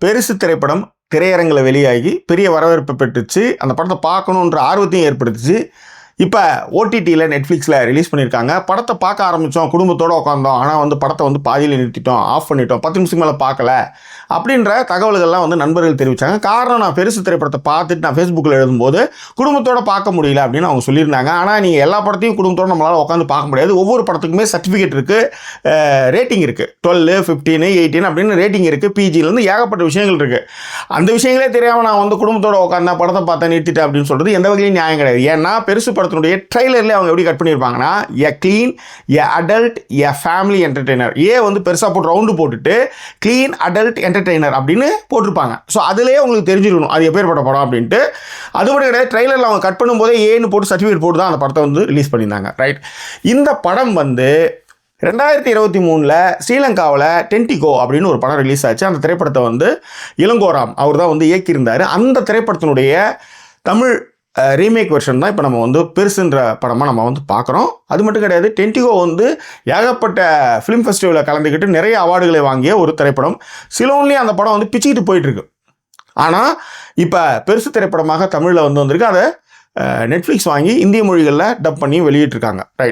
பெருசு திரைப்படம் திரையரங்கில் வெளியாகி பெரிய வரவேற்பை பெற்றுச்சு. அந்த படத்தை பார்க்கணுன்ற ஆர்வத்தையும் ஏற்படுத்துச்சு. இப்போ ஓடிடியில் நெட்ஃப்ளிக்ஸில் ரிலீஸ் பண்ணியிருக்காங்க. படத்தை பார்க்க ஆரம்பித்தோம், குடும்பத்தோடு உட்காந்தோம். ஆனால் படத்தை பாதியில் நிறுத்திட்டோம், ஆஃப் பண்ணிட்டோம், 10 நிமிஷத்துக்கு மேலே பார்க்கல அப்படின்ற தகவல்கள்லாம் நண்பர்கள் தெரிவித்தாங்க. காரணம், நான் பெருசு திரைப்படத்தை பார்த்துட்டு நான் ஃபேஸ்புக்கில் எழுதும்போது குடும்பத்தோடு பார்க்க முடியல அப்படின்னு அவங்க சொல்லியிருந்தாங்க. ஆனால் நீங்கள் எல்லா படத்தையும் குடும்பத்தோடு நம்மளால் உட்காந்து பார்க்க முடியாது. ஒவ்வொரு படத்துக்குமே சர்டிஃபிகேட் இருக்குது, ரேட்டிங் இருக்குது. 12, 15, 18 அப்படின்னு ரேட்டிங் இருக்குது. பிஜிலேருந்து ஏகப்பட்ட விஷயங்கள் இருக்குது. அந்த விஷயங்களே தெரியாமல் நான் குடும்பத்தோடு உட்காந்தா படத்தை பார்த்தா நிறுத்திட்டேன் அப்படின்னு சொல்கிறது எந்த வகையிலும் நியாயம் கிடையாது. ஏன்னா பெருசு படத்தினுடைய ட்ரைலர்லேயே அவங்க எப்படி கட் பண்ணியிருப்பாங்கன்னா, a clean, a adult, a family entertainer. பெருசாக போட்டு ரவுண்டு போட்டுட்டு க்ளீன் அடல்ட் என்டர்டெய்னர் அப்படின்னு போட்டிருப்பாங்க. ஸோ அதுலேயே உங்களுக்கு தெரிஞ்சிருக்கணும் அது எப்பேற்பட்ட படம் அப்படின்ட்டு. அது மட்டும் கிடையாது, ட்ரைலரில் அவங்க கட் பண்ணும்போதே ஏன்னு போட்டு சர்டிஃபிகேட் போட்டு தான் அந்த படத்தை ரிலீஸ் பண்ணியிருந்தாங்க. ரைட். இந்த படம் 2023 ஸ்ரீலங்காவில் டென்டிகோ அப்படின்னு ஒரு படம் ரிலீஸ் ஆச்சு. அந்த திரைப்படத்தை இளங்கோராம் அவர் தான் இயக்கியிருந்தார். அந்த திரைப்படத்தினுடைய தமிழ் ரீமேக் வெர்ஷன் தான் இப்போ நம்ம பெருசுன்ற படமாக நம்ம பார்க்குறோம். அது மட்டும் கிடையாது, டென்டிகோ ஏகப்பட்ட ஃபிலிம் ஃபெஸ்டிவலில் கலந்துக்கிட்டு நிறைய அவார்டுகளை வாங்கிய ஒரு திரைப்படம். சிலோன்லேயே அந்த படம் பிச்சுக்கிட்டு போயிட்டுருக்கு. ஆனால் இப்போ பெருசு திரைப்படமாக தமிழில் வந்திருக்கு. அதை நெட்ஃப்ளிக்ஸ் வாங்கி இந்திய மொழிகளில் டப் பண்ணி வெளியிட்டிருக்காங்க. ரைட்.